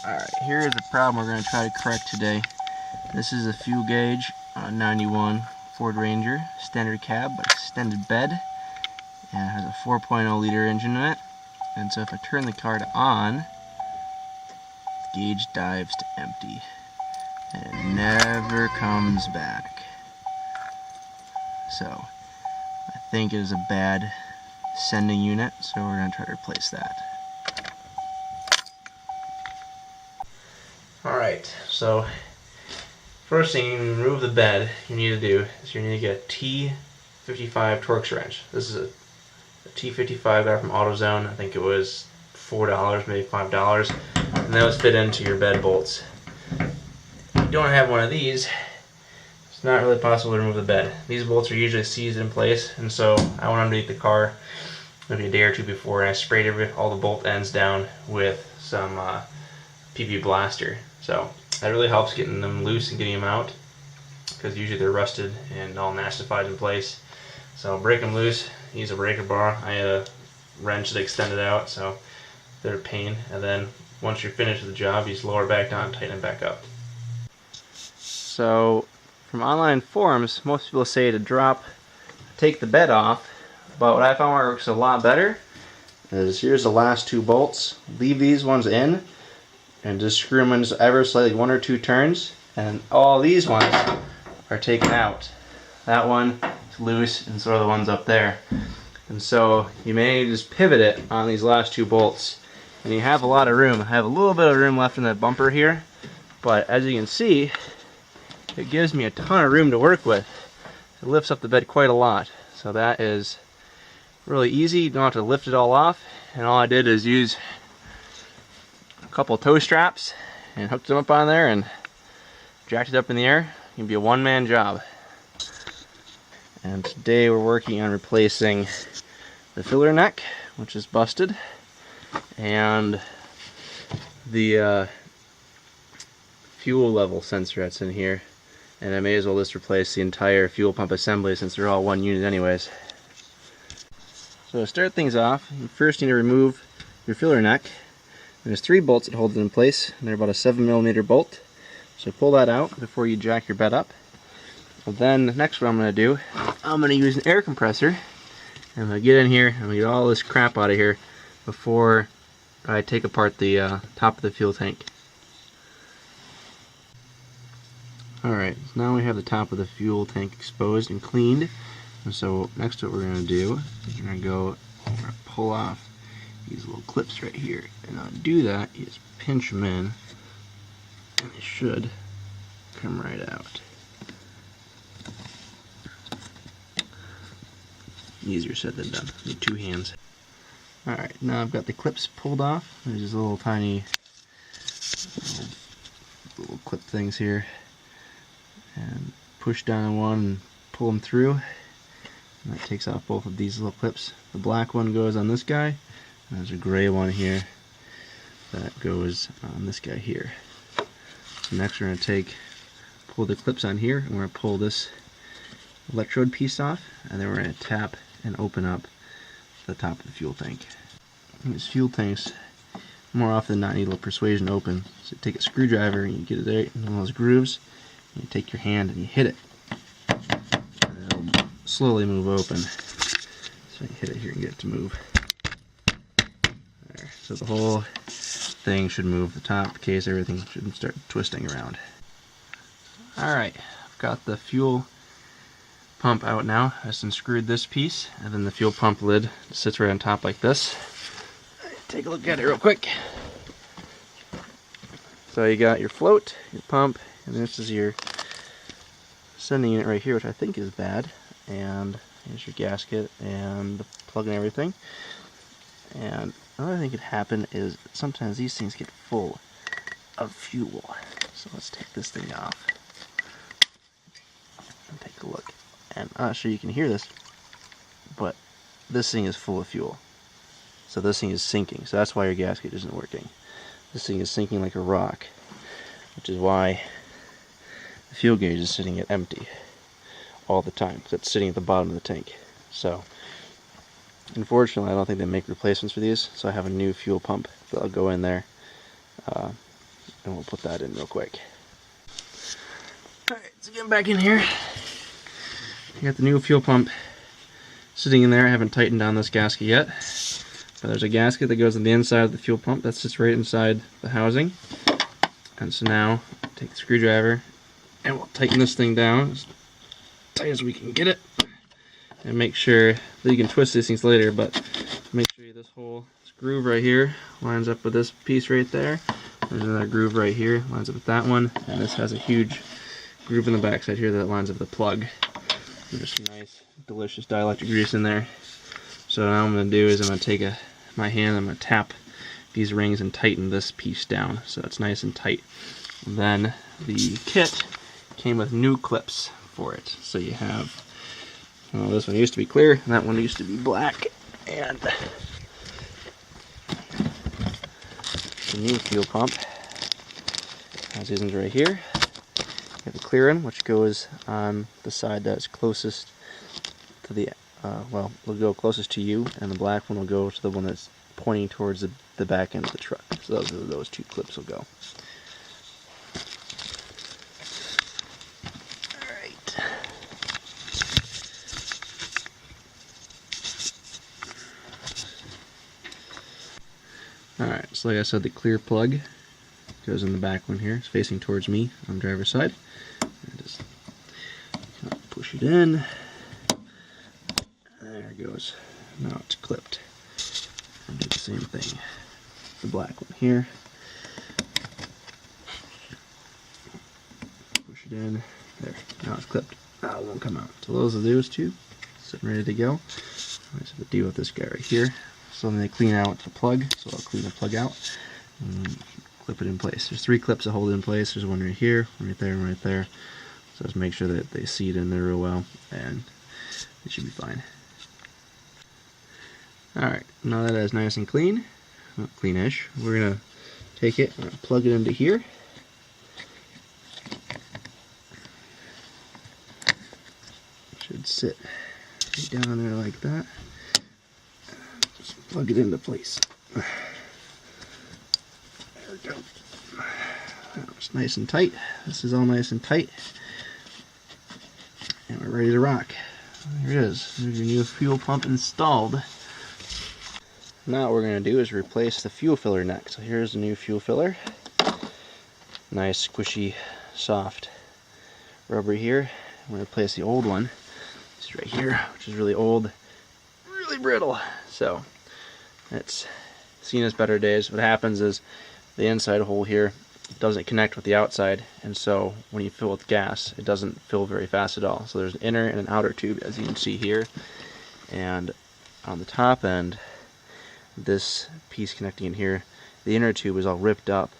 Alright, here is the problem we're going to try to correct today. This is a fuel gauge on a 91 Ford Ranger, standard cab but extended bed, and it has a 4.0 liter engine in it. And so if I turn the car to on, the gauge dives to empty and it never comes back. So I think it is a bad sending unit, so we're going to try to replace that. Alright, so first thing, you remove the bed, you need to do is you need to get a T55 Torx wrench. This is a T55 got from AutoZone. I think it was $4, maybe $5, and those fit into your bed bolts. If you don't have one of these, it's not really possible to remove the bed. These bolts are usually seized in place, and so I went underneath the car maybe a day or two before and I sprayed all the bolt ends down with some PV blaster. So that really helps getting them loose and getting them out, because usually they're rusted and all nastified in place. So break them loose, use a breaker bar. I had a wrench that extended out, so they're a pain. And then once you're finished with the job, you just lower it back down and tighten it back up. So from online forums, most people say to take the bed off, but what I found works a lot better is here's the last two bolts. Leave these ones in and just screw them in just ever slightly, 1 or 2 turns, and all these ones are taken out. That one is loose, and so are the ones up there. And so you may just pivot it on these last 2 bolts, and you have a lot of room. I have a little bit of room left in that bumper here, but as you can see, it gives me a ton of room to work with. It lifts up the bed quite a lot, so that is really easy. You don't have to lift it all off, and all I did is use a couple of tow straps and hooked them up on there and jacked it up in the air. It can be a one-man job. And today we're working on replacing the filler neck, which is busted, and the fuel level sensor that's in here. And I may as well just replace the entire fuel pump assembly since they're all one unit anyways. So to start things off, you first need to remove your filler neck. There's 3 bolts that hold it in place, and they're about a 7mm bolt. So pull that out before you jack your bed up. And then next what I'm going to do, I'm going to use an air compressor. And I'm going to get in here, I'm going to get all this crap out of here before I take apart the top of the fuel tank. Alright, so now we have the top of the fuel tank exposed and cleaned. And so next what we're going to do is we're going to pull off these little clips right here. And to do that, you just pinch them in, and they should come right out. Easier said than done. Need 2 hands. Alright, now I've got the clips pulled off. There's these little tiny little clip things here. And push down on one and pull them through. And that takes off both of these little clips. The black one goes on this guy, and there's a gray one here that goes on this guy here. So next we're going to pull the clips on here, and we're going to pull this electrode piece off, and then we're going to tap and open up the top of the fuel tank. And these fuel tanks, more often than not, need a little persuasion to open. So take a screwdriver and you get it there in one of those grooves, and you take your hand and you hit it. And it'll slowly move open. So you hit it here and get it to move. There. So the whole thing should move. The top, the case, everything should start twisting around. Alright, I've got the fuel pump out now. I just unscrewed this piece, and then the fuel pump lid sits right on top like this. Take a look at it real quick. So you got your float, your pump, and this is your sending unit right here, which I think is bad. And here's your gasket and the plug and everything. And another thing could happen is sometimes these things get full of fuel. So let's take this thing off and take a look. And I'm not sure you can hear this, but this thing is full of fuel. So this thing is sinking. So that's why your gasket isn't working. This thing is sinking like a rock, which is why the fuel gauge is sitting at empty all the time, because it's sitting at the bottom of the tank. So unfortunately I don't think they make replacements for these, so I have a new fuel pump that'll go in there and we'll put that in real quick. Alright, so getting back in here. I got the new fuel pump sitting in there. I haven't tightened down this gasket yet. But there's a gasket that goes on the inside of the fuel pump that sits right inside the housing. And so now, take the screwdriver and we'll tighten this thing down as tight as we can get it. And make sure that you can twist these things later, but make sure this whole groove right here lines up with this piece right there. There's another groove right here, lines up with that one. And this has a huge groove in the backside here that lines up with the plug. There's some nice, delicious dielectric grease in there. So now what I'm going to do is I'm going to take my hand, I'm going to tap these rings and tighten this piece down so it's nice and tight. And then the kit came with new clips for it. So you have, well, this one used to be clear, and that one used to be black. And the new fuel pump has these ones right here. You have the clear one, which goes on the side that's closest to the, well, will go closest to you, and the black one will go to the one that's pointing towards the back end of the truck. So those are those two clips will go. Alright. Alright, so like I said, the clear plug goes in the back one here. It's facing towards me on the driver's side. And just push it in. There it goes. Now it's clipped. And do the same thing. The black one here. Push it in. There. Now it's clipped. Now it won't come out. So those are those two. Sitting ready to go. I just have to deal with this guy right here. So then they clean out the plug. So I'll clean the plug out and clip it in place. There's 3 clips that hold it in place. There's one right here, one right there, and right there. So just make sure that they seat in there real well, and it should be fine. Alright, now that is nice and clean, well, cleanish, we're going to take it and plug it into here. It should sit right down there like that. Just plug it into place. There we go. Now it's nice and tight. This is all nice and tight. And we're ready to rock. There it is. There's your new fuel pump installed. Now what we're going to do is replace the fuel filler neck. So here's the new fuel filler. Nice, squishy, soft rubber here. I'm going to replace the old one. It's right here, which is really old, really brittle. So it's seen its better days. What happens is the inside hole here doesn't connect with the outside, and so when you fill with gas, it doesn't fill very fast at all. So there's an inner and an outer tube, as you can see here. And on the top end, this piece connecting in here, the inner tube is all ripped up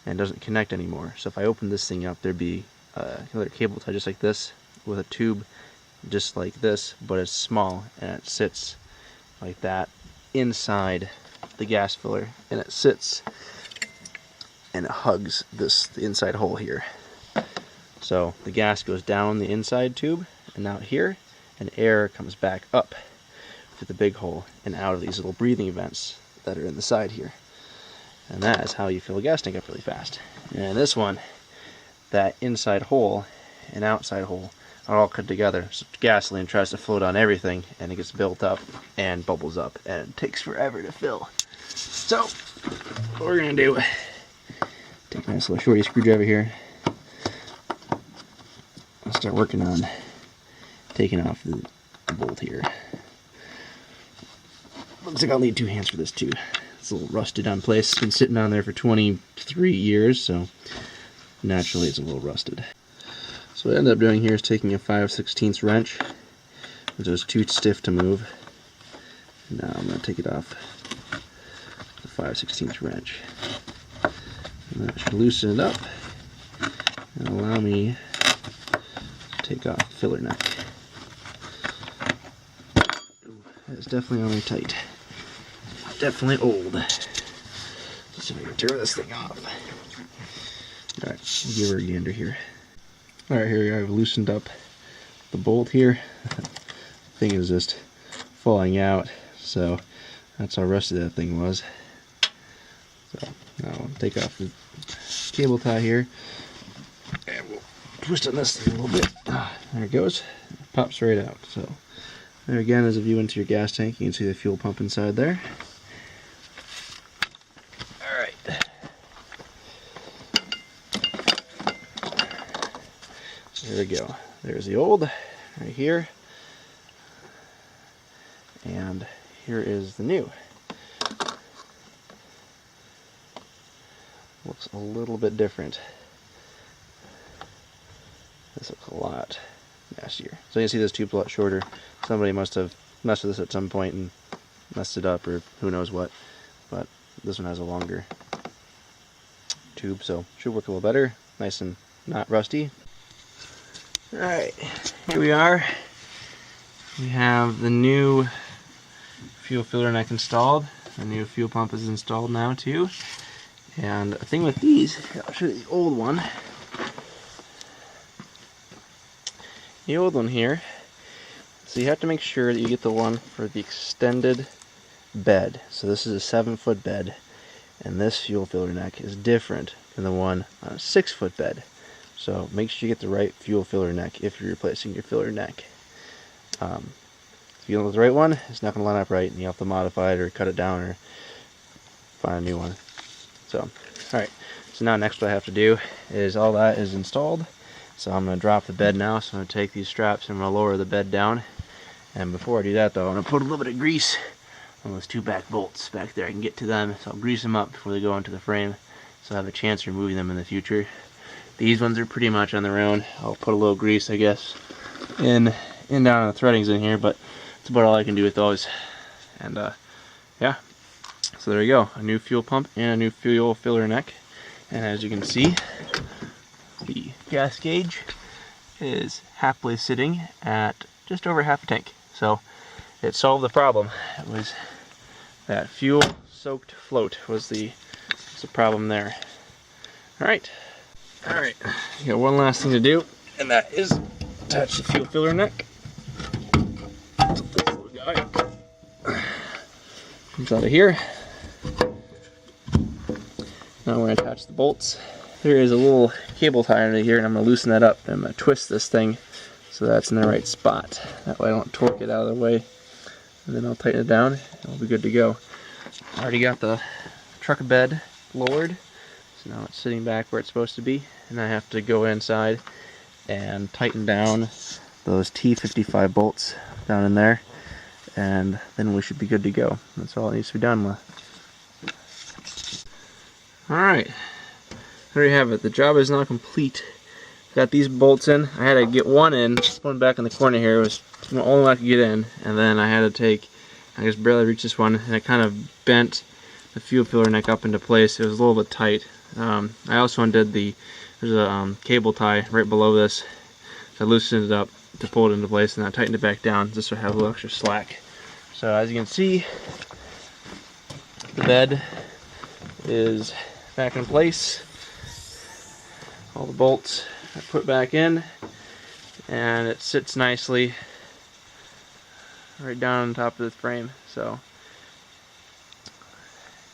and doesn't connect anymore. So if I open this thing up, there'd be another cable tie just like this with a tube just like this, but it's small and it sits like that inside the gas filler, and it sits and it hugs the inside hole here. So the gas goes down the inside tube and out here, and air comes back up to the big hole and out of these little breathing vents that are in the side here. And that is how you fill a gas tank up really fast. And this one, that inside hole and outside hole are all cut together. So gasoline tries to float on everything, and it gets built up and bubbles up, and it takes forever to fill. So what we're gonna do, take a nice little shorty screwdriver here. I'll start working on taking off the bolt here. Looks like I'll need 2 hands for this too. It's a little rusted on place. It's been sitting on there for 23 years, so naturally it's a little rusted. So what I ended up doing here is taking a 5/16 wrench, which was too stiff to move. And now I'm going to take it off the 5/16 wrench. And that should loosen it up and allow me to take off the filler neck. That's definitely only tight. Definitely old. Let's see if I can tear this thing off. Alright, give her a gander here. Alright, here I've loosened up the bolt here. The thing is just falling out, so that's how rusty that thing was. So now I'll take off the cable tie here, and we'll twist on this thing a little bit. There it goes. It pops right out. So there again is a view into your gas tank. You can see the fuel pump inside there. Alright. There we go. There's the old right here. And here is the new. Looks a little bit different. This looks a lot nastier. So you can see this tube's a lot shorter. Somebody must have messed with this at some point and messed it up, or who knows what. But this one has a longer tube, so should work a little better. Nice and not rusty. Alright, here we are. We have the new fuel filler neck installed. The new fuel pump is installed now too. And the thing with these, I'll show you the old one. The old one here, so you have to make sure that you get the one for the extended bed. So this is a 7-foot bed, and this fuel filler neck is different than the one on a 6-foot bed. So make sure you get the right fuel filler neck if you're replacing your filler neck. If you don't get the right one, it's not going to line up right, and you have to modify it or cut it down or find a new one. So, alright, so now next what I have to do is all that is installed. So I'm going to drop the bed now, so I'm going to take these straps and I'm going to lower the bed down. And before I do that though, I'm going to put a little bit of grease on those two back bolts back there. I can get to them, so I'll grease them up before they go into the frame, so I have a chance of removing them in the future. These ones are pretty much on their own. I'll put a little grease, I guess, in down on the threadings in here, but that's about all I can do with those. And yeah, so there you go, a new fuel pump and a new fuel filler neck. And as you can see, the gas gauge is happily sitting at just over half a tank. So it solved the problem. It was that fuel soaked float was the problem there. Alright, you got one last thing to do, and that is attach the fuel filler neck. So this little guy comes out of here. Now we're going to attach the bolts. There is a little cable tie under here, and I'm going to loosen that up. I'm going to twist this thing so that's in the right spot. That way I don't torque it out of the way. And then I'll tighten it down, and we'll be good to go. I already got the truck bed lowered, so now it's sitting back where it's supposed to be. And I have to go inside and tighten down those T55 bolts down in there, and then we should be good to go. That's all it needs to be done with. Alright, there you have it. The job is now complete. Got these bolts in. I had to get one in. This one back in the corner here was the only one I could get in, and then I had to take, I just barely reached this one, and it kind of bent the fuel filler neck up into place. It was a little bit tight. I also undid there's a cable tie right below this. So I loosened it up to pull it into place, and I tightened it back down just so I have a little extra slack. So as you can see, the bed is back in place. All the bolts are put back in, and it sits nicely right down on top of the frame. So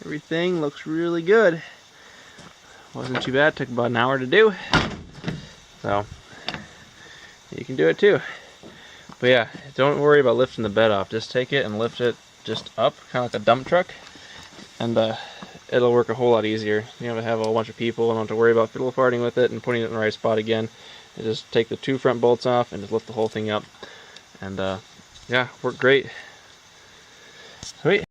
everything looks really good. Wasn't too bad. Took about an hour to do. So you can do it too. But yeah, don't worry about lifting the bed off. Just take it and lift it just up, kind of like a dump truck, and it'll work a whole lot easier. You don't have a whole bunch of people and don't have to worry about fiddle farting with it and putting it in the right spot again. You just take the two front bolts off and just lift the whole thing up, and yeah, worked great. Sweet.